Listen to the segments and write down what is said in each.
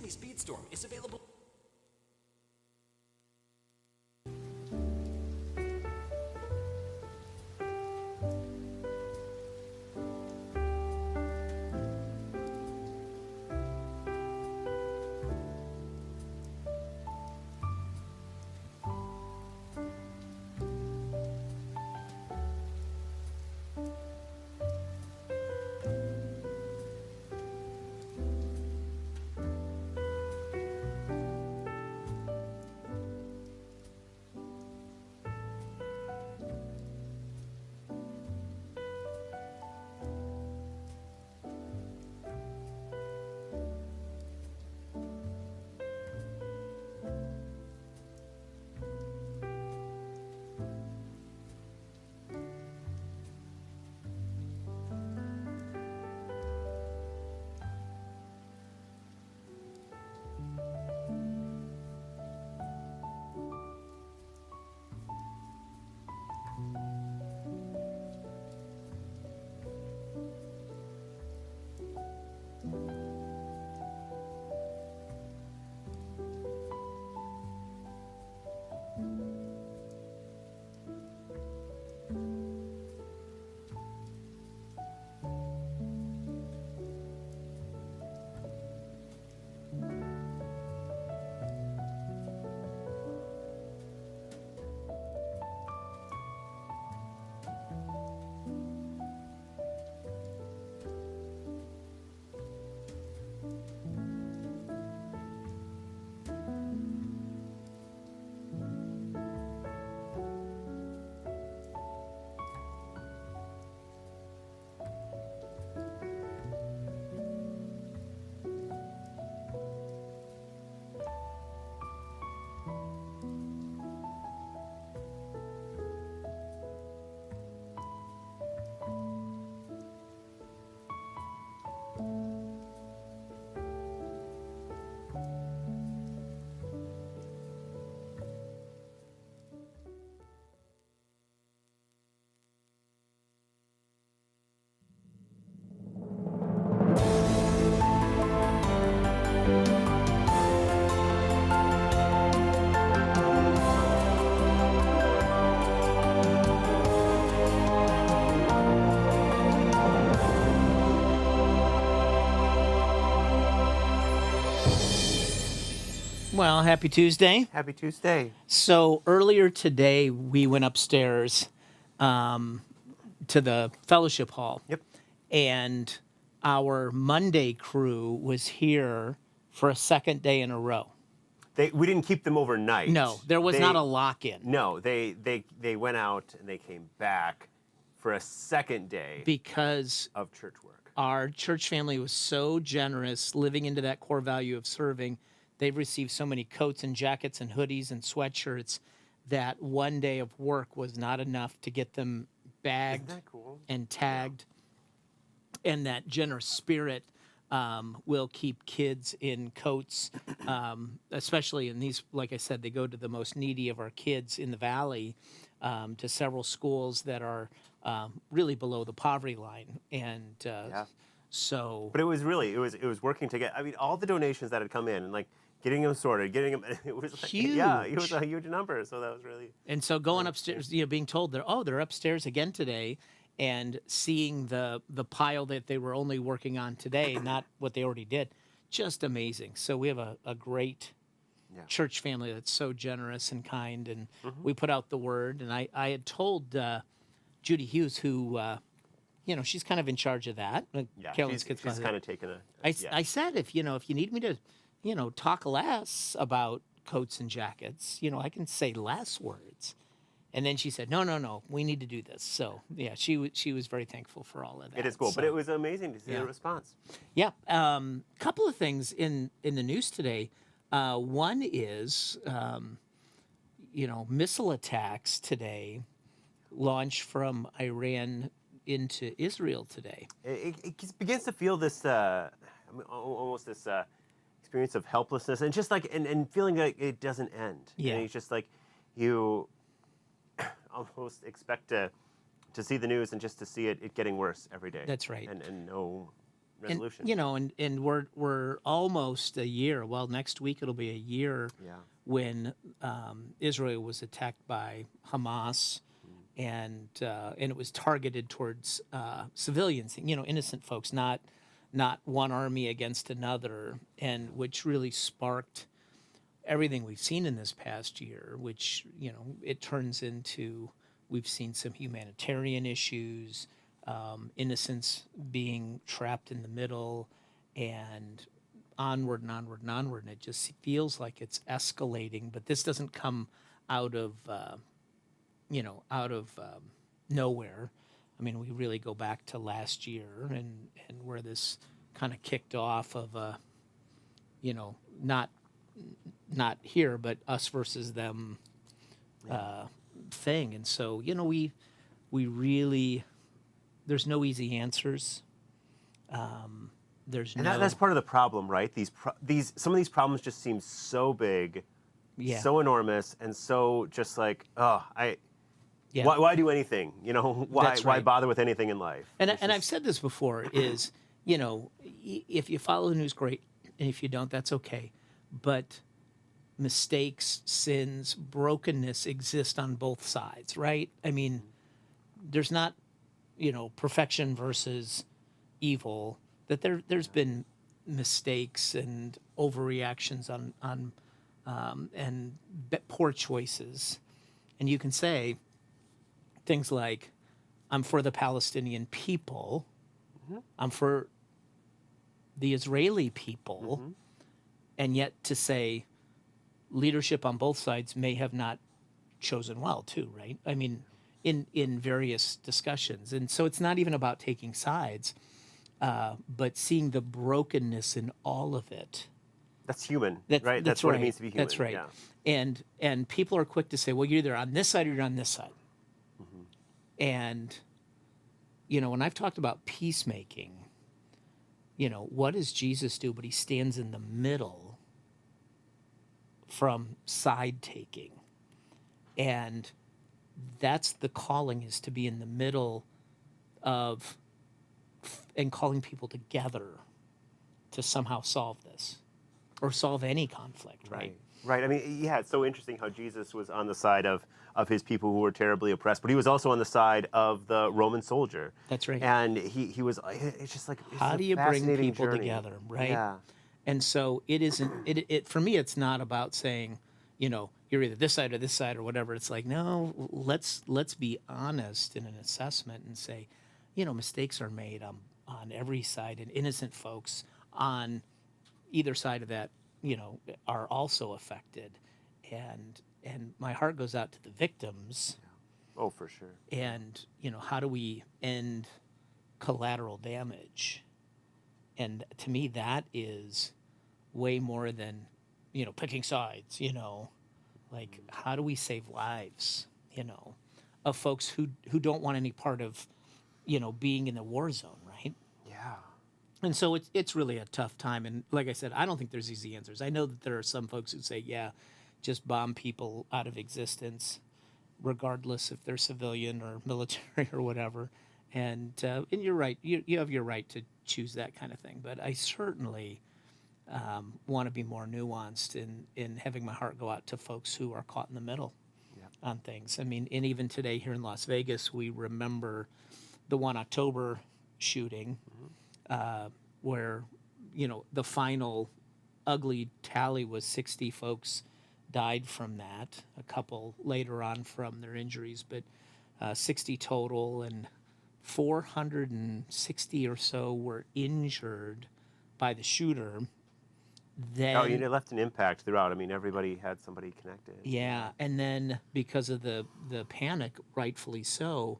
Disney Speedstorm is available. Well, happy Tuesday. Happy Tuesday. So earlier today, we went upstairs to the fellowship hall. Yep. And our Monday crew was here for a second day in a row. We didn't keep them overnight. No, there was not a lock-in. No, they went out and they came back for a second day Because of church work. our church family was so generous, living into that core value of serving. They've received so many coats and jackets and hoodies and sweatshirts that one day of work was not enough to get them bagged Isn't that cool? and tagged. And that generous spirit will keep kids in coats, especially in these, like I said, they go to the most needy of our kids in the valley, to several schools that are really below the poverty line. And so... But it was working to get, I mean, all the donations that had come in and like getting them sorted, getting them, it was like, yeah, it was a huge number. So that was really... And so going upstairs, being told they're upstairs again today, and seeing the pile that they were only working on today, not what they already did, just amazing. So we have a great church family that's so generous and kind, and we put out the word. And I had told Judy Hughes, who, she's kind of in charge of that. Yeah, Carolyn's she's kids kind of taken a... I said, if you need me to, talk less about coats and jackets, I can say less words. And then she said, no, we need to do this. So yeah, she was very thankful for all of that. It is cool, so, but it was amazing to see the response. Yeah, couple of things in the news today. One is, missile attacks today launched from Iran into Israel today. It begins to feel this, almost this experience of helplessness and just like, and feeling like it doesn't end. Yeah. And it's just like, you almost expect to see the news and just to see it getting worse every day. That's right. And no resolution. And we're almost a year. Well, next week it'll be a year Yeah. when Israel was attacked by Hamas, and it was targeted towards civilians, innocent folks, not one army against another, and which really sparked everything we've seen in this past year, which it turns into we've seen some humanitarian issues, innocents being trapped in the middle, and onward and onward and onward, and it just feels like it's escalating. But this doesn't come out of nowhere. I mean, we really go back to last year and where this kind of kicked off of a, not here, but us versus them thing. And so, we really, there's no easy answers. There's And no, that's part of the problem, right? Some of these problems just seem so big, yeah, so enormous, and so just like, yeah. why do anything? Why That's why right. bother with anything in life? And It's and I've just- said this before is, if you follow the news, great, and if you don't, that's okay. But mistakes, sins, brokenness exist on both sides, right? I mean, there's not, perfection versus evil. That there's been mistakes and overreactions on and poor choices, and you can say things like, "I'm for the Palestinian people," "I'm for the Israeli people," and yet to say leadership on both sides may have not chosen well too, right? I mean, in various discussions, and so it's not even about taking sides, but seeing the brokenness in all of it. That's human, That's, right? That's what right. it means to be human. That's right. Yeah. And people are quick to say, well, you're either on this side or you're on this side. And when I've talked about peacemaking, what does Jesus do? But he stands in the middle from side taking. And that's the calling, is to be in the middle of and calling people together to somehow solve this or solve any conflict, right? Right. I mean, yeah, it's so interesting how Jesus was on the side of his people who were terribly oppressed, but he was also on the side of the Roman soldier. That's right. And he was, it's just like, it's How a do you bring fascinating people journey. together, right? Yeah. And so it isn't, it for me, it's not about saying, you're either this side or this side or whatever. It's like, no, let's be honest in an assessment and say, mistakes are made on every side, and innocent folks on either side of that, are also affected. And my heart goes out to the victims. Oh, for sure. And, how do we end collateral damage? And to me, that is way more than, picking sides, like, how do we save lives, of folks who don't want any part of, being in the war zone, right? Yeah. And so it's really a tough time. And like I said, I don't think there's easy answers. I know that there are some folks who say, yeah, just bomb people out of existence, regardless if they're civilian or military or whatever. And you're right. You have your right to choose that kind of thing. But I certainly want to be more nuanced in having my heart go out to folks who are caught in the middle on things. I mean, and even today here in Las Vegas, we remember the 1 October shooting, where, the final ugly tally was 60 folks died from that, a couple later on from their injuries, but 60 total, and 460 or so were injured by the shooter. Then, It left an impact throughout. I mean, everybody had somebody connected. yeah, and then because of the panic, rightfully so,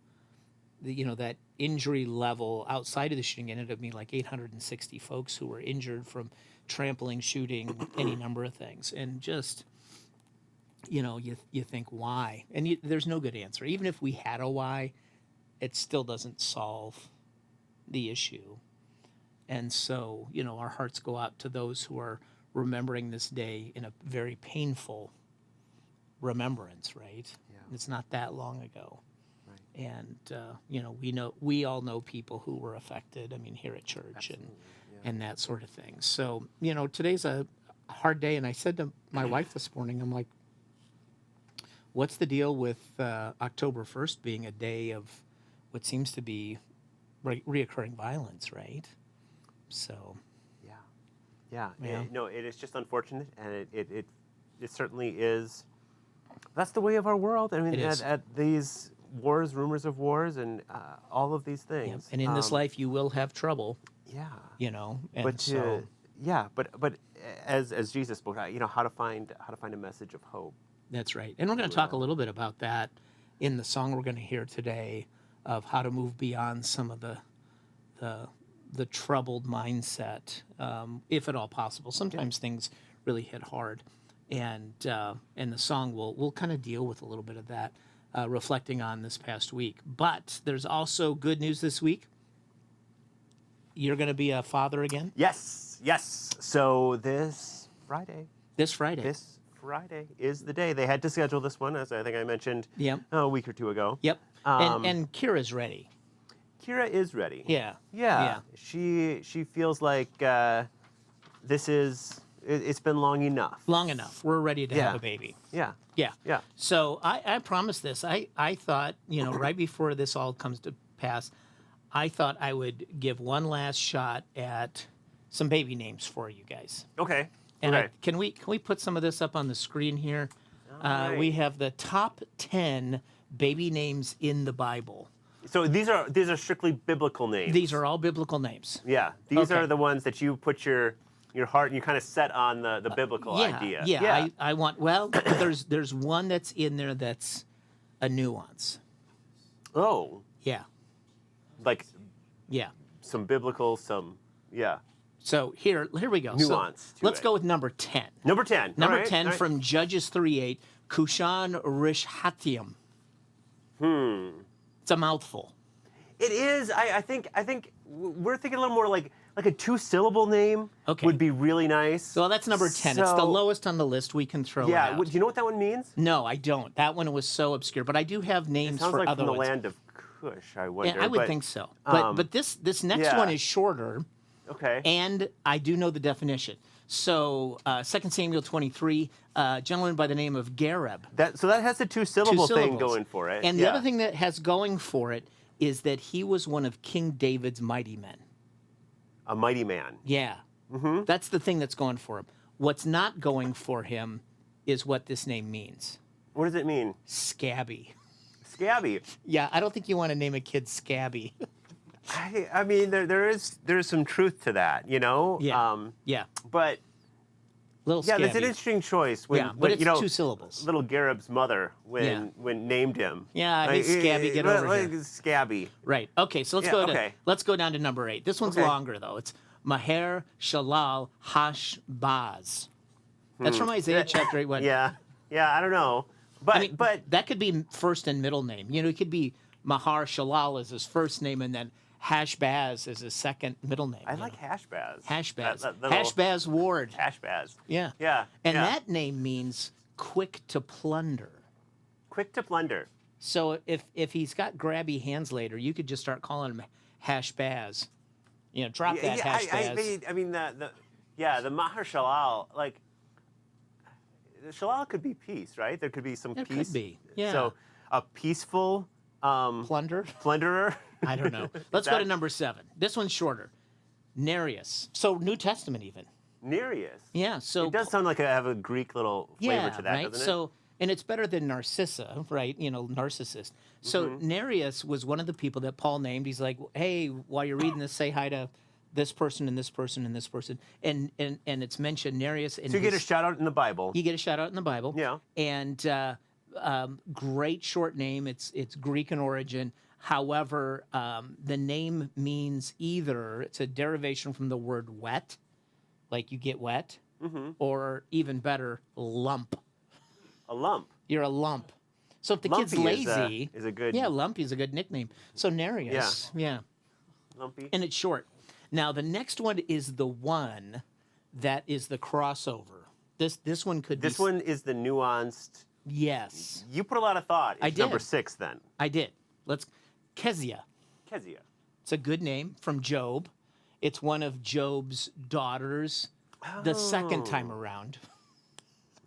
that injury level outside of the shooting ended up being like 860 folks who were injured from trampling, shooting, any number of things, and just you think why, and there's no good answer. Even if we had a why, it still doesn't solve the issue. And so, our hearts go out to those who are remembering this day in a very painful remembrance, right? Yeah. It's not that long ago. Right. And we all know people who were affected. I mean, here at church and that sort of thing. So today's a hard day, and I said to my wife this morning, I'm like, what's the deal with October 1st being a day of what seems to be reoccurring violence, right? So. Yeah. It is just unfortunate, and it certainly is. That's the way of our world. I mean, at these wars, rumors of wars, and all of these things. And in this life, you will have trouble. Yeah. And but so. But as Jesus spoke, how to find a message of hope. That's right. And we're going to talk a little bit about that in the song we're going to hear today, of how to move beyond some of the troubled mindset, if at all possible. Sometimes things really hit hard, and the song will kind of deal with a little bit of that, reflecting on this past week. But there's also good news this week. You're going to be a father again? Yes. So this Friday is the day. They had to schedule this one, as I think I mentioned a week or two ago. Yep. And Kira's ready. Kira is ready. Yeah. She feels like it's been long enough. Long enough. We're ready to have a baby. Yeah. So I promised this. I thought, right before this all comes to pass, I thought I would give one last shot at some baby names for you guys. Okay. And can we put some of this up on the screen here? Right. We have the top 10 baby names in the Bible. So these are strictly biblical names. These are all biblical names. Yeah. These are the ones that you put your heart and you kind of set on the biblical idea. Yeah. I want. Well, there's one that's in there that's a nuance. Oh. Yeah. Like. Yeah. Some biblical, So here we go. Nuance. Let's go with number 10. Number 10. Number 10 from Judges 3:8, Kushan Rishhathaim. It's a mouthful. It is. I think we're thinking a little more like a 2-syllable name would be really nice. Well, that's number 10. It's the lowest on the list. We can throw it out. Do you know what that one means? No, I don't. That one was so obscure. But I do have names for like other from the ones. land of Cush, I wonder. Yeah, I would think so. But this next one is shorter. Okay. And I do know the definition. So 2 Samuel 23, a gentleman by the name of Gareb. So that has a 2-syllable thing going for it. And the other thing that has going for it is that he was one of King David's mighty men. A mighty man. Yeah. Mm-hmm. That's the thing that's going for him. What's not going for him is what this name means. What does it mean? Scabby. Scabby. Yeah, I don't think you want to name a kid Scabby. I mean, there is some truth to that, Yeah. But little Scabby. That's an interesting choice. But it's 2 syllables. Little Gareb's mother when named him. Yeah, hey, Scabby, get over here. Scabby. Right. Okay, so let's go down to number 8. This one's longer though. It's Maher Shalal Hashbaz. That's from Isaiah chapter 8. Yeah, I don't know. But that could be first and middle name. It could be Maher Shalal as his first name, and then Hashbaz as his second middle name. I like Hashbaz. Hashbaz. Hashbaz Ward. Hashbaz. Yeah. And that name means quick to plunder. Quick to plunder. So if he's got grabby hands later, you could just start calling him Hashbaz. Drop that Hashbaz. I mean the Maher Shalal, like, the Shalal could be peace, right? There could be some peace. It could be, yeah. So a peaceful plunderer. I don't know. Let's go to number 7. This one's shorter. Nereus. So New Testament even. Nereus. Yeah. So it does sound like have a Greek little flavor to that, right? doesn't it? So, and it's better than Narcissa, right? Narcissist. So Nereus was one of the people that Paul named. He's like, hey, while you're reading this, say hi to this person and this person and this person, and it's mentioned Nereus. So you get a shout out in the Bible. You get a shout out in the Bible. Yeah. And great short name. It's Greek in origin. However, the name means it's a derivation from the word wet, like you get wet, or even better, lump. A lump. You're a lump. So if the Lumpy kid's lazy, is a good. Yeah, Lumpy is a good nickname. So Nereus. Yeah. Lumpy. And it's short. Now the next one is the one that is the crossover. This one could be. This one is the nuanced. Yes. You put a lot of thought into I did. number 6 then. I did. Kezia. Kezia. It's a good name from Job. It's one of Job's daughters the second time around.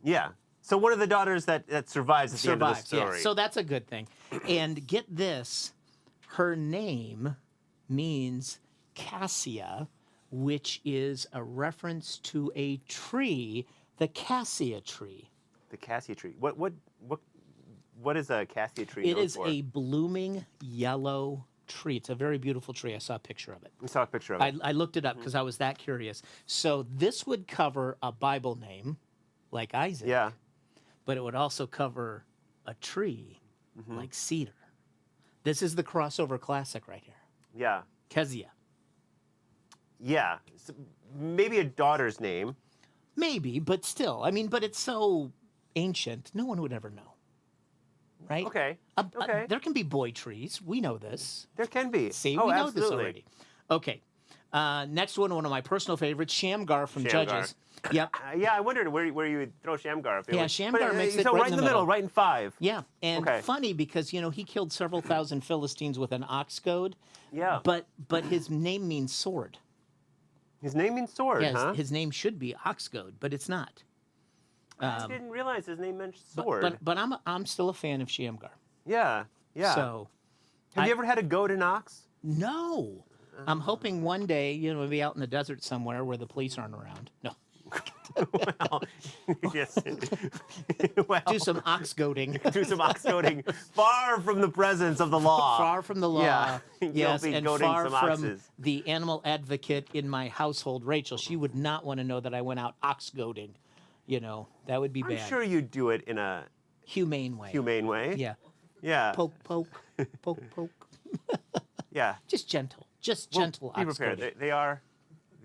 Yeah. So one of the daughters that survives at the end of the story. Yeah. So that's a good thing. And get this, her name means cassia, which is a reference to a tree, the cassia tree. The cassia tree. What is a cassia tree? It known is for? a blooming yellow tree. It's a very beautiful tree. I saw a picture of it. We saw a picture of it. I looked it up because I was that curious. So this would cover a Bible name, like Isaac. Yeah. But it would also cover a tree, like cedar. This is the crossover classic right here. Yeah. Kezia. Yeah. So maybe a daughter's name. Maybe, but still. I mean, but it's so ancient, no one would ever know. Right? Okay. Okay. There can be boy trees. We know this. There can be. See, oh, we know absolutely. this already. Okay. Next one of my personal favorites, Shamgar from Shamgar. Judges. Yep. Yeah, I wondered where you would throw Shamgar. If it Yeah, was- Shamgar but, makes it so right in the middle, right in 5. Yeah, and Okay. funny because he killed several thousand Philistines with an ox goad. Yeah. But his name means sword. His name means sword, Yeah, huh? his name should be ox goad, but it's not. I didn't realize his name meant sword. But I'm still a fan of Shamgar. Yeah. Yeah. So Have you ever had a goat and ox? no, I'm hoping one day maybe out in the desert somewhere where the police aren't around. No, Well, yes. Well, do some ox goading. do some ox goading far from the presence of the law. Far from the law, Yeah, you'll yes, be and goading far some from oxes. the animal advocate in my household, Rachel. She would not want to know that I went out ox goading. That would be I'm bad. sure you'd do it in a Humane way. humane way. Yeah. Yeah. Poke, poke, poke, poke. Yeah. Just gentle. Just Well, gentle Be ox prepared. goading. They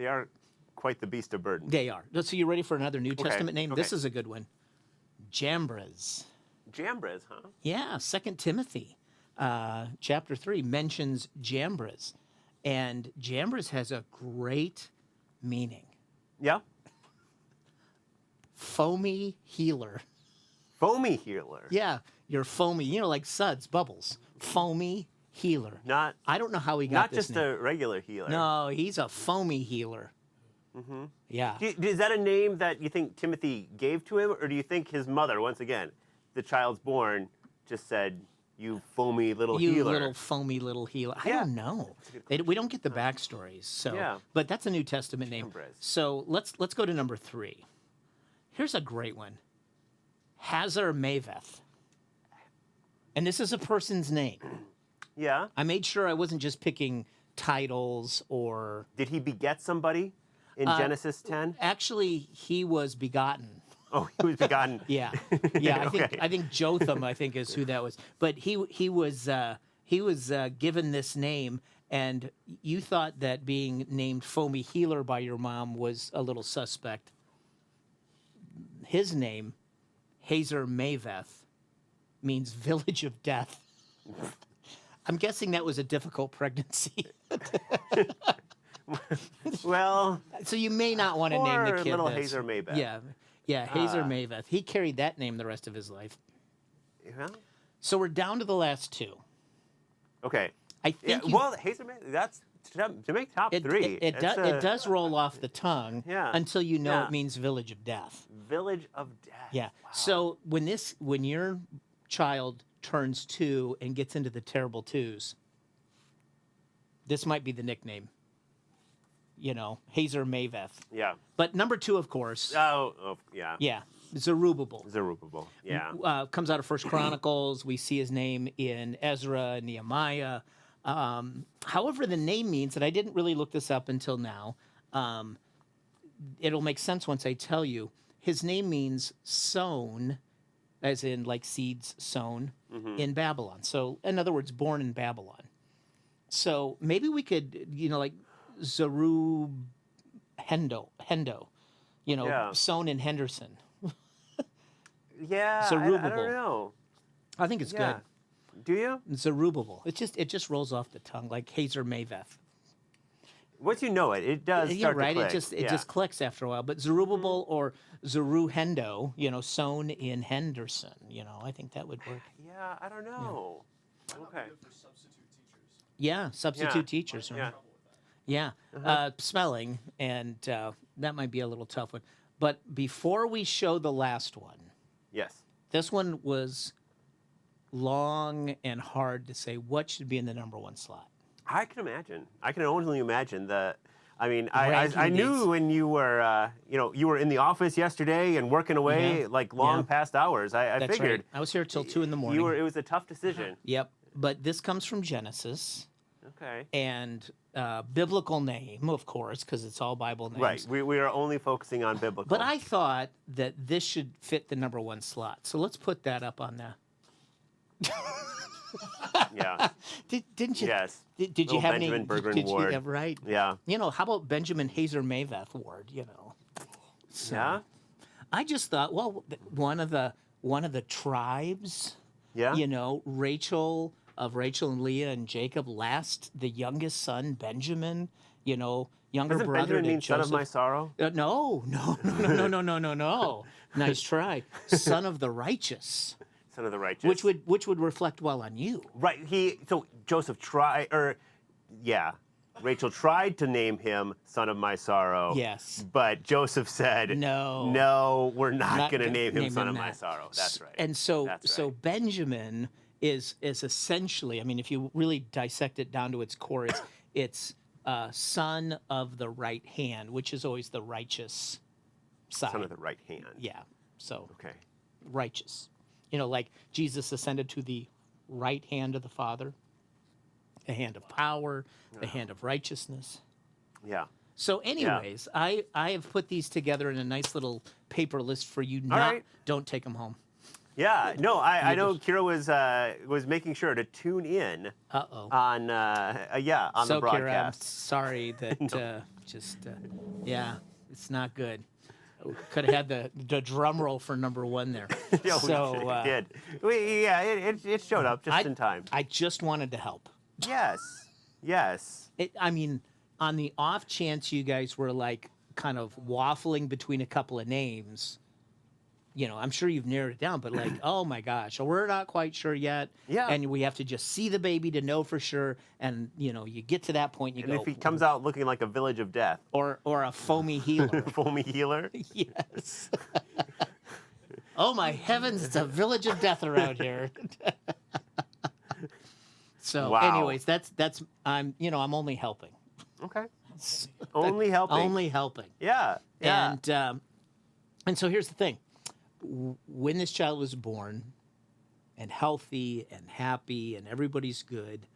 are quite the beast of burden. They are. So you ready for another New Testament name? okay. This is a good one. Jambres. Jambres, huh? Yeah, 2 Timothy chapter 3 mentions Jambres. And Jambres has a great meaning. Yeah. Foamy healer. Foamy healer. Yeah, you're foamy, like suds, bubbles. Foamy healer. Not I don't know how he got not this just name. a regular healer. No, he's a foamy healer. Yeah. Is that a name that you think Timothy gave to him, or do you think his mother, once again, the child's born, just said, "You foamy little You healer"? little foamy little healer. I Yeah. don't know. We don't get the backstories. So, Yeah. but that's a New Testament name. Jambres. So let's go to number 3. Here's a great one. Hazar Maveth. And this is a person's name. Yeah. I made sure I wasn't just picking titles or Did he beget somebody in Genesis 10? actually he was begotten. Oh, he was begotten. Yeah, yeah. Okay. I think Jotham, is who that was. But he was given this name, and you thought that being named Foamy Healer by your mom was a little suspect. His name, Hazar Maveth, means village of death. I'm guessing that was a difficult pregnancy. Well, So you may not want to name the poor kid little this. Hazar Maveth. Yeah, Hazar Maveth. He carried that name the rest of his life. Yeah. So we're down to the last 2. Okay. I Yeah. think Well, Hazar Maveth, that's to make top 3. It does roll off the tongue Yeah. until you know Yeah. it means village of death. Village of Death. Yeah. Wow. So when your child turns 2 and gets into the terrible 2s, this might be the nickname. Hazar Maveth. Yeah. But number 2, of course. Oh, yeah. Yeah, Zerubbabel. Zerubbabel. Yeah. Comes out of First Chronicles. We see his name in Ezra and Nehemiah. However, the name means that I didn't really look this up until now. It'll make sense once I tell you. His name means sown, as in like seeds sown in Babylon. So, in other words, born in Babylon. So maybe we could, like Hendo, Yeah. sown in Henderson. Yeah. I Zerubbabel. don't know. I think it's Yeah. Do you? good. Zerubbabel. It just rolls off the tongue like Hazar Maveth. Once you know it, it does You're start right. to click. It just clicks after a while. But Zerubbabel or Zeruhendo, sown in Henderson. I think that would work. Yeah, I don't know. Okay. Yeah, substitute Yeah. teachers. Right? Yeah. Yeah, spelling, and that might be a little tough one. But before we show the last one, Yes. this one was long and hard to say what should be in the number one slot. I can imagine. I can only imagine the. I mean, Ranking I these. knew when you were, you were in the office yesterday and working away Yeah. like long Yeah. past hours. I That's figured right. I was here till 2 in the morning. it was a tough decision. Yep. But this comes from Genesis Okay. and biblical name, of course, because it's all Bible names. Right. We are only focusing on biblical. But I thought that this should fit the number one slot. So let's put that up on the. Yeah. Didn't you? Yes. Did you Little have Benjamin any? Bergeron Did you Ward. have right? Yeah. You know, how about Benjamin Hazer Maveth Ward? You know. So, Yeah. I just thought, well, one of the tribes. Yeah. You know, Rachel and Leah and Jacob, the youngest son, Benjamin. You know, younger Doesn't brother Benjamin to mean son Joseph. of my sorrow? No. Nice try. Son of the righteous, Son of the righteous. which would reflect well on you. Right. So Joseph tried, Rachel tried to name him son of my sorrow. Yes. But Joseph said, No. no, we're not Not going to gonna name him son of that. my sorrow. That's right. And so That's so right. Benjamin is essentially, I mean, if you really dissect it down to its core, it's son of the right hand, which is always the righteous side. Son of the right hand. Yeah. So Okay. righteous. You know, like Jesus ascended to the right hand of the Father, the hand of power, the hand of righteousness. Yeah. So, anyways, I have put these together in a nice little paper list for you. right. Don't take them home. Yeah. No, I know Kira was making sure to tune in Uh-oh. on on So, the Kira, I'm broadcast. sorry that yeah, it's not good. Could have had the drum roll for number one there. Yeah, So it did. It showed up just in time. I just wanted to help. Yes. Yes. I mean, on the off chance you guys were like kind of waffling between a couple of names, you know, I'm sure you've narrowed it down, but like, oh my gosh, we're not quite sure yet. Yeah. And we have to just see the baby to know for sure. And, you know, you get to that point and you And go, if he comes out looking like a village of death, or a foamy healer. foamy healer. Yes. Oh my heavens, it's a village of death around here. So Wow. anyways, that's I'm only helping. Okay. Only helping. Only helping. Yeah. Yeah. And so here's the thing. When this child was born and healthy and happy and everybody's good,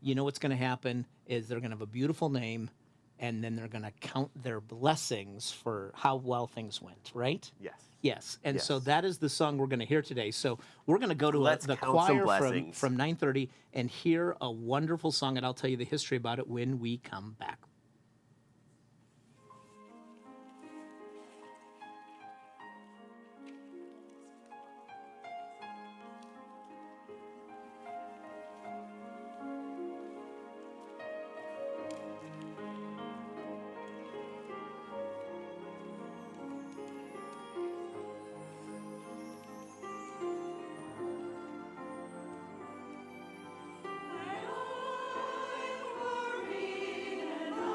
you know what's going to happen is they're going to have a beautiful name and then they're going to count their blessings for how well things went, right? Yes. Yes. And so Yes. that is the song we're going to hear today. So we're going to go to Let's the count some choir blessings. from 9:30 and hear a wonderful song, and I'll tell you the history about it when we come back. I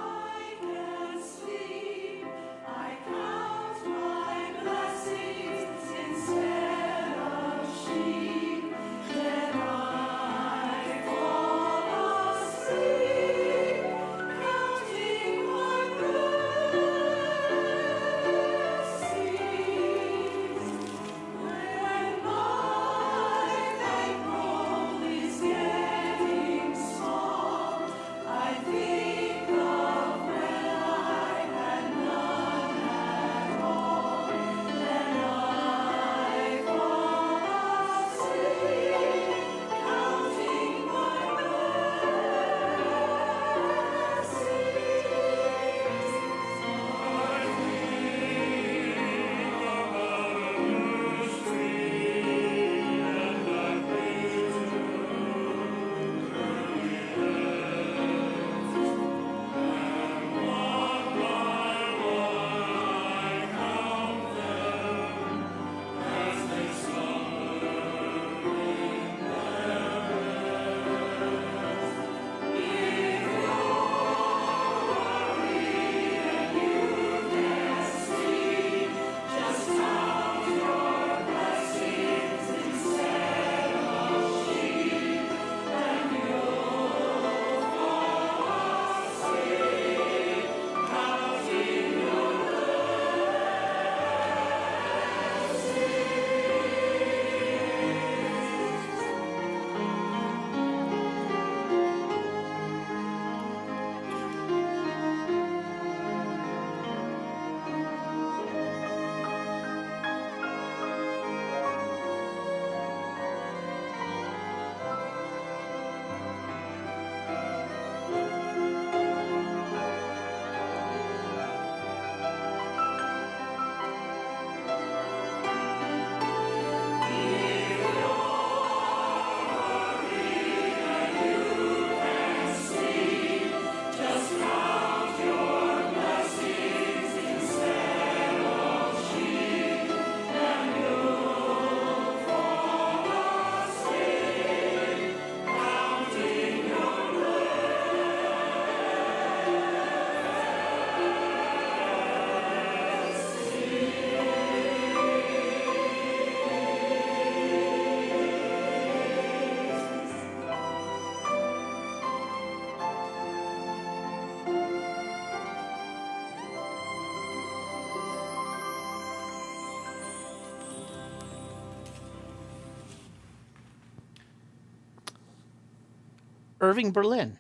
Irving Berlin.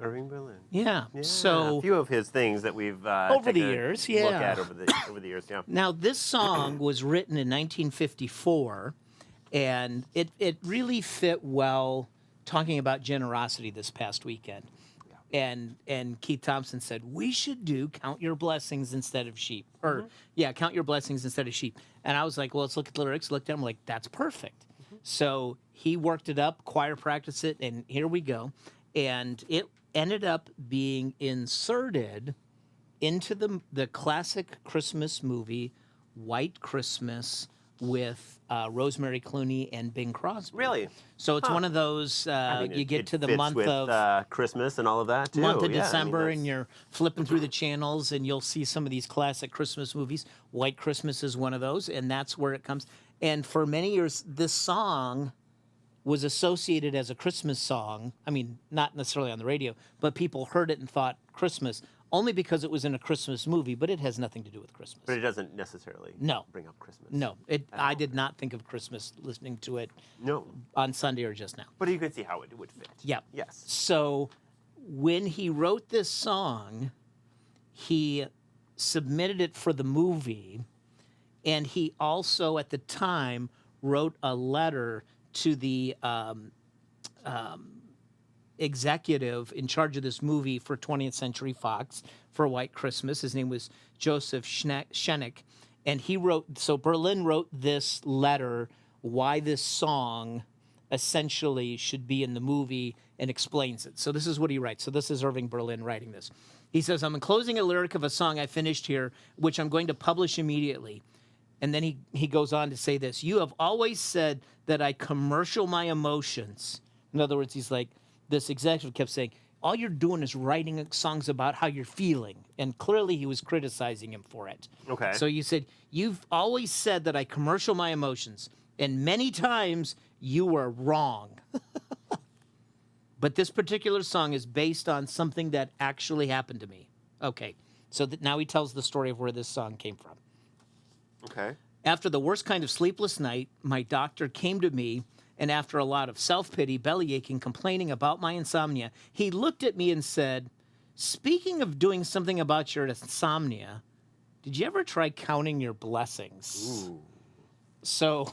Irving Berlin. Yeah. Yeah, So a few of his things that we've over the taken a years, look yeah. at over the years. Yeah. Now, this song was written in 1954, and it really fit well talking about generosity this past weekend. And Keith Thompson said, we should do Count Your Blessings instead of sheep. Or, yeah, Count Your Blessings instead of sheep. And I was like, well, let's look at the lyrics. Looked at them, like, that's perfect. So he worked it up, choir practiced it, and here we go. And it ended up being inserted into the classic Christmas movie, White Christmas, with Rosemary Clooney and Bing Crosby. Really? So it's one of those, I mean, you get it to the fits month with, of Christmas and all of that too. month of Yeah, I mean, December, and that's- you're flipping through the channels, and you'll see some of these classic Christmas movies. White Christmas is one of those, and that's where it comes. And for many years, this song was associated as a Christmas song. I mean, not necessarily on the radio, but people heard it and thought Christmas, only because it was in a Christmas movie, but it has nothing to do with Christmas. But it doesn't necessarily No. bring up Christmas. No, I did not think of Christmas listening to it No. on Sunday or just now. But you can see how it would fit. Yeah. Yes. So when he wrote this song, he submitted it for the movie, and he also at the time wrote a letter to the executive in charge of this movie for 20th Century Fox for White Christmas. His name was Joseph Schenek. And he wrote, so Berlin wrote this letter why this song essentially should be in the movie and explains it. So this is what he writes. So this is Irving Berlin writing this. He says, I'm enclosing a lyric of a song I finished here, which I'm going to publish immediately. And then he goes on to say this. You have always said that I commercial my emotions. In other words, he's like, this executive kept saying, all you're doing is writing songs about how you're feeling. And clearly he was criticizing him for it. Okay. So you said, you've always said that I commercial my emotions. And many times you were wrong. But this particular song is based on something that actually happened to me. Okay. So now he tells the story of where this song came from. Okay. After the worst kind of sleepless night, my doctor came to me, and after a lot of self-pity, belly aching, complaining about my insomnia, he looked at me and said, speaking of doing something about your insomnia, did you ever try counting your blessings? Ooh. So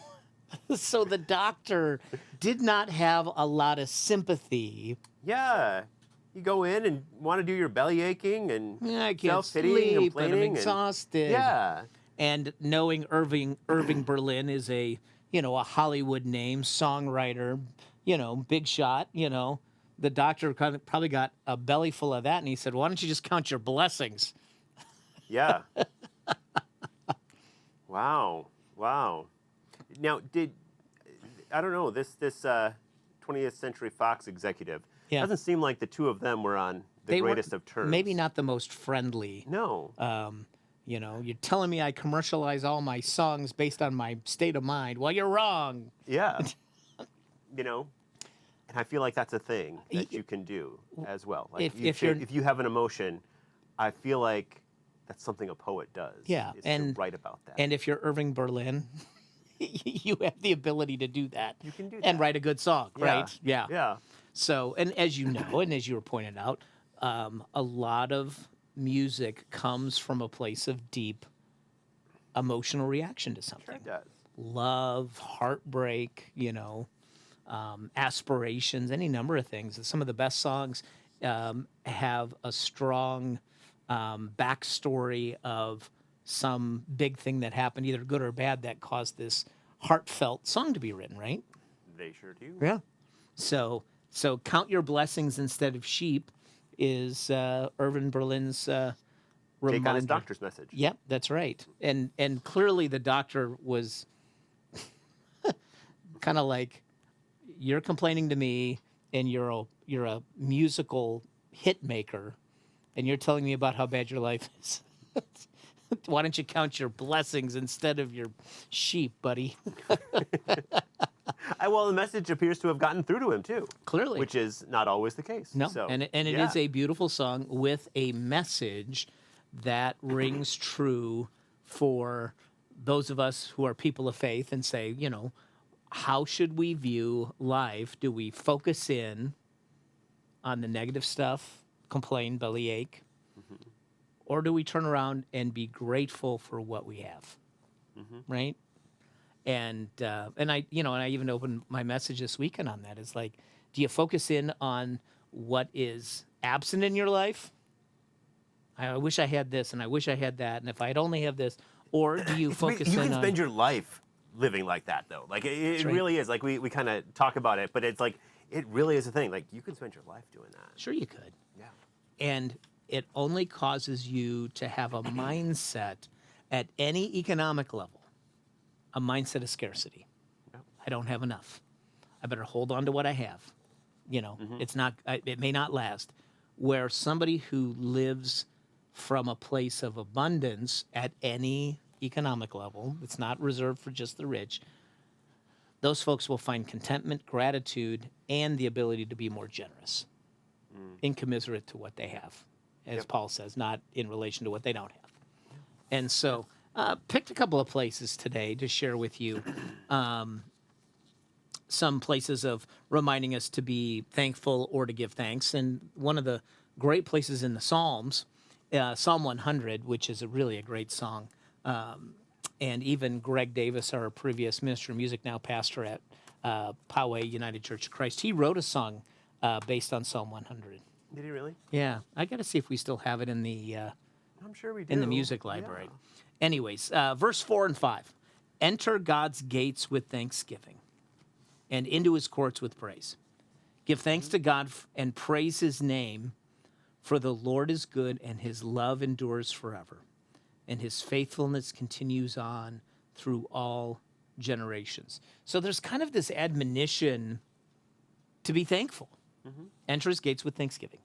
the doctor did not have a lot of sympathy. Yeah. You go in and want to do your belly aching and I can't self-pitying sleep, and and I'm complaining. exhausted. Yeah. And knowing Irving Berlin is a Hollywood name, songwriter, big shot, the doctor probably got a belly full of that, and he said, why don't you just count your blessings? Yeah. Wow. Now, I don't know, this 20th Century Fox executive, Yeah. doesn't seem like the two of them were on the greatest of terms. Maybe not the most friendly. No. You're telling me I commercialize all my songs based on my state of mind. Well, you're wrong. Yeah. And I feel like that's a thing that you can do as well. Like If if you have an emotion, I feel like that's something a poet does. Yeah, is and to write about that. And if you're Irving Berlin, you have the ability to do that. You can do and that. write a good song, right? Yeah. Yeah. So, and as you know, and as you were pointing out, a lot of music comes from a place of deep emotional reaction to something. Sure it does. Love, heartbreak, aspirations, any number of things. Some of the best songs have a strong backstory of some big thing that happened, either good or bad, that caused this heartfelt song to be written, right? They sure do. Yeah. So count your blessings instead of sheep is Irving Berlin's Take reminder. on his doctor's message. Yep, that's right. And clearly the doctor was kind of like, you're complaining to me, and you're a musical hit maker, and you're telling me about how bad your life is. Why don't you count your blessings instead of your sheep, buddy? Well, the message appears to have gotten through to him too. Clearly. Which is not always the case. No, So, and it yeah. is a beautiful song with a message that rings true for those of us who are people of faith and say, how should we view life? Do we focus in on the negative stuff, complain, bellyache, or do we turn around and be grateful for what we have, right? And I even opened my message this weekend on that. It's like, do you focus in on what is absent in your life? I wish I had this, and I wish I had that, and if I'd only have this, or do you focus You in can on? spend your life living like that, though. Like it right. really is. Like we kind of talk about it, but it's like it really is a thing. Like you can spend your life doing that. Sure, you could. Yeah. And it only causes you to have a mindset at any economic level, a mindset of scarcity. Yep. I don't have enough. I better hold on to what I have. It's not. It may not last. Where somebody who lives from a place of abundance at any economic level, it's not reserved for just the rich. Those folks will find contentment, gratitude, and the ability to be more generous, incommiserate to what they have, as Paul says, not in relation to what they don't have. And so, picked a couple of places today to share with you. Some places of reminding us to be thankful or to give thanks. And one of the great places in the Psalms, Psalm 100, which is really a great song. And even Greg Davis, our previous minister of music, now pastor at Poway United Church of Christ, he wrote a song based on Psalm 100. Did he really? Yeah, I got to see if we still have it in the I'm sure we do. in the music library. Yeah. Anyways, verse 4 and 5. Enter God's gates with thanksgiving and into his courts with praise. Give thanks to God and praise his name, for the Lord is good and his love endures forever, and his faithfulness continues on through all generations. So there's kind of this admonition to be thankful. Enter his gates with thanksgiving.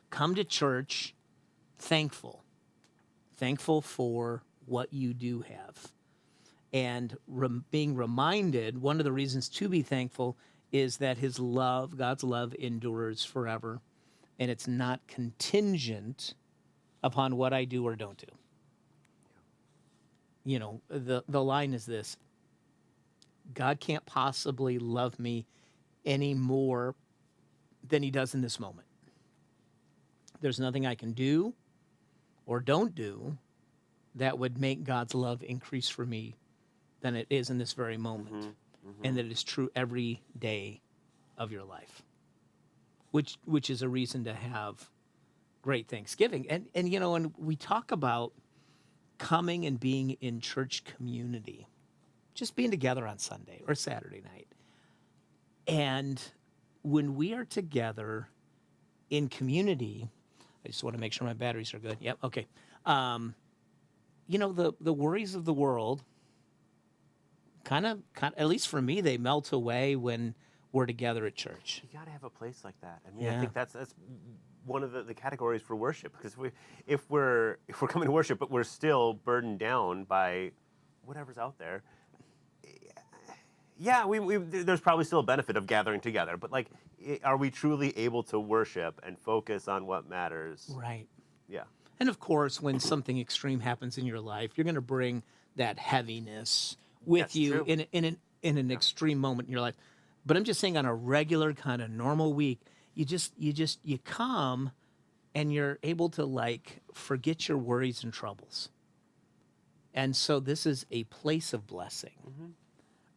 Come to church thankful for what you do have. And being reminded, one of the reasons to be thankful is that his love, God's love, endures forever. And it's not contingent upon what I do or don't do. The line is this: God can't possibly love me any more than he does in this moment. There's nothing I can do or don't do that would make God's love increase for me than it is in this very moment. And that it is true every day of your life, which is a reason to have great Thanksgiving. And we talk about coming and being in church community, just being together on Sunday or Saturday night. And when we are together in community, I just want to make sure my batteries are good. Yep, okay. The worries of the world kind of, at least for me, they melt away when we're together at church. You got to have a place like that. I mean, I think that's one of the categories for worship, because if we're coming to worship but we're still burdened down by whatever's out there, yeah, there's probably still a benefit of gathering together, but like, are we truly able to worship and focus on what matters? Right. Yeah. And of course, when something extreme happens in your life, you're going to bring that heaviness with That's you true. in an extreme moment in your life. But I'm just saying, on a regular kind of normal week, you come and you're able to forget your worries and troubles. And so this is a place of blessing,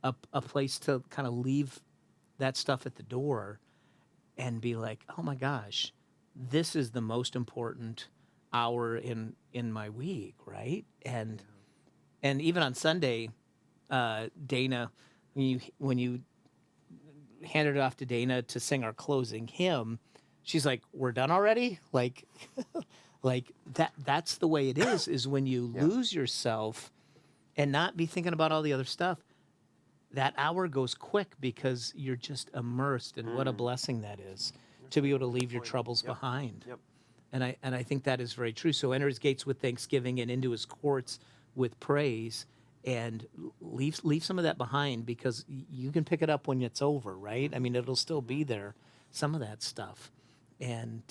a place to kind of leave that stuff at the door and be like, oh my gosh, this is the most important hour in my week, right? And even on Sunday, Dana, when you handed it off to Dana to sing our closing hymn, she's like, we're done already? Like that's the way it is when you lose yourself and not be thinking about all the other stuff. That hour goes quick because you're just immersed, and what a blessing that is to be able to leave your troubles behind. Yep. And I think that is very true. So enter his gates with thanksgiving and into his courts with praise, and leave some of that behind, because you can pick it up when it's over, right? I mean, it'll still be there, some of that stuff. And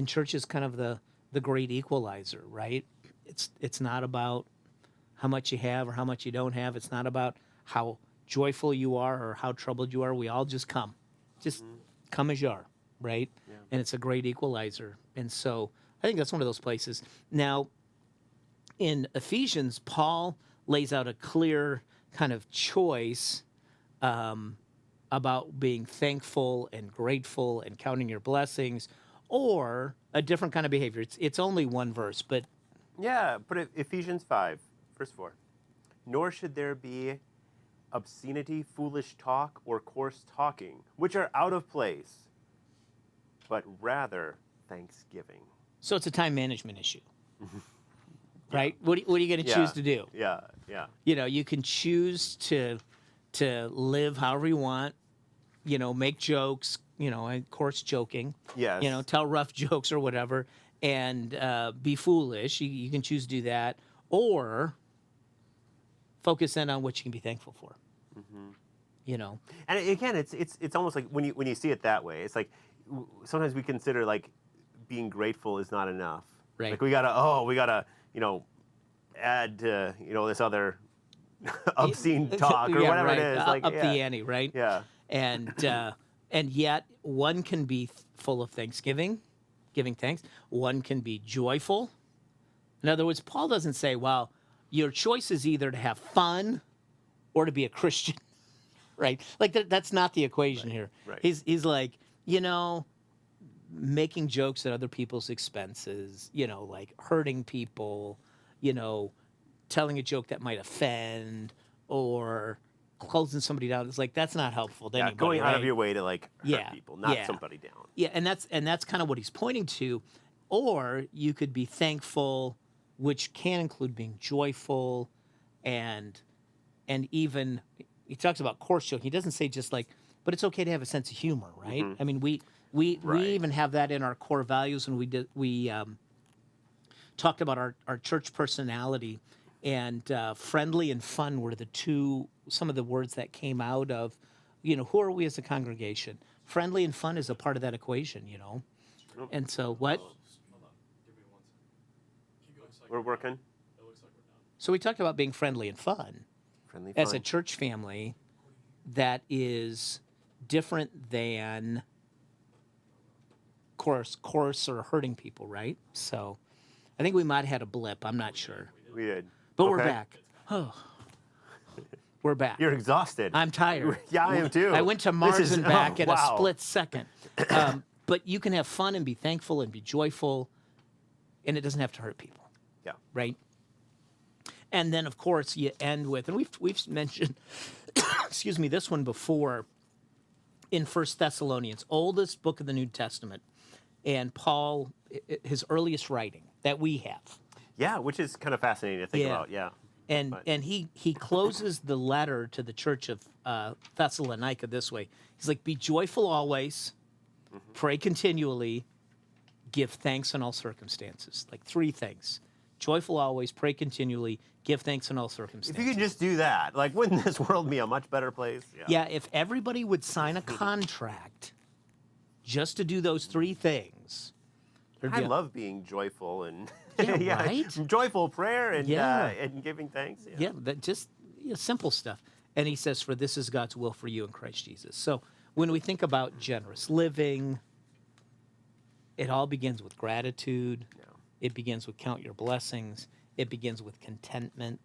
church is kind of the great equalizer, right? It's not about how much you have or how much you don't have. It's not about how joyful you are or how troubled you are. We all just come. Just come as you are. right? Yeah. And it's a great equalizer. And so I think that's one of those places. Now, in Ephesians, Paul lays out a clear kind of choice about being thankful and grateful and counting your blessings, or a different kind of behavior. It's only one verse, but Yeah, put it Ephesians 5, verse 4. Nor should there be obscenity, foolish talk, or coarse talking, which are out of place, but rather thanksgiving. so it's a time management issue, right? What are you going to choose to do? Yeah, yeah. You can choose to live however you want, make jokes, and coarse joking, Yes. tell rough jokes or whatever, and be foolish. You can choose to do that, or focus in on what you can be thankful for. And again, it's almost like when you see it that way, it's like sometimes we consider like being grateful is not enough. Right. Like we gotta add to this other obscene talk or Yeah, whatever right. it is. Like Up the ante, right? Yeah. And yet one can be full of thanksgiving, giving thanks. One can be joyful. In other words, Paul doesn't say, well, your choice is either to have fun or to be a Christian, right? Like that's not the equation here. right. He's like, making jokes at other people's expenses, like hurting people, telling a joke that might offend or closing somebody down. It's like, that's not helpful to anybody, going out of right? your way to like hurt Yeah, people, not yeah. somebody down. Yeah, and that's kind of what he's pointing to. Or you could be thankful, which can include being joyful, and even he talks about coarse joking. He doesn't say just like, but it's okay to have a sense of humor, right? I mean, we Right. even have that in our core values when we talked about our church personality, and friendly and fun were some of the words that came out of, who are we as a congregation? Friendly and fun is a part of that equation, And so what? Hold on. Give me 1 second. Keep going. We're working. It looks like we're done. So we talked about being friendly and fun Friendly as fun. a church family that is different than coarse or hurting people, right? So I think we might have had a blip. I'm not sure. We did. But we're Okay. back. Oh, we're back. You're exhausted. I'm tired. Yeah, I am too. I went to This Mars is- and back in a wow. split second. But you can have fun and be thankful and be joyful, and it doesn't have to hurt people, Yeah. right? And then, of course, you end with, and we've mentioned, excuse me, this one before in 1 Thessalonians, oldest book of the New Testament, and Paul, his earliest writing that we have. Yeah, which is kind of fascinating to think Yeah. about. Yeah. And But- and he closes the letter to the church of Thessalonica this way. He's like, be joyful always, pray continually, give thanks in all circumstances. Like 3 things. Joyful always, pray continually, give thanks in all If circumstances. you could just do that, like, wouldn't this world be a much better place? Yeah, if everybody would sign a contract just to do those 3 things. there'd I be a- love being joyful and Yeah, right? joyful prayer and Yeah. and giving thanks. Yeah, that just simple stuff. And he says, for this is God's will for you in Christ Jesus. So when we think about generous living, it all begins with gratitude. Yeah. It begins with count your blessings. It begins with contentment.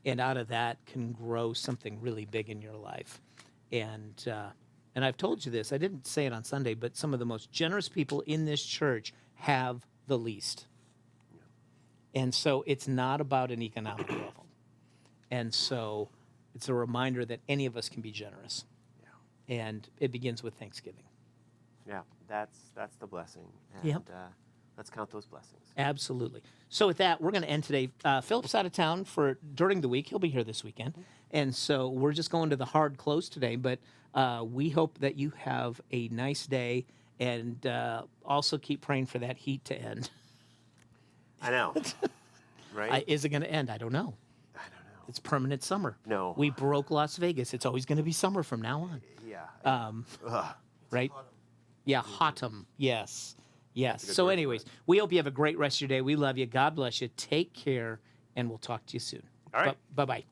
And out of that can grow something really big in your life. And I've told you this, I didn't say it on Sunday, but some of the most generous people in this church have the least. And so it's not about an economic level. And so it's a reminder that any of us can be generous. Yeah. And it begins with Thanksgiving. Yeah, that's the blessing. And Yep. let's count those blessings. Absolutely. So with that, we're going to end today. Philip's out of town during the week. He'll be here this weekend. And so we're just going to the hard close today. But we hope that you have a nice day, and also keep praying for that heat to end. I know. Right? Is it going to end? I don't know. I don't know. It's permanent summer. No. We broke Las Vegas. It's always going to be summer from now on. Yeah. Ugh. Right? Yeah, Hotham. Yes. Yes. good So word for anyways, it. we hope you have a great rest of your day. We love you. God bless you. Take care, and we'll talk to you soon. All right. Bye-bye.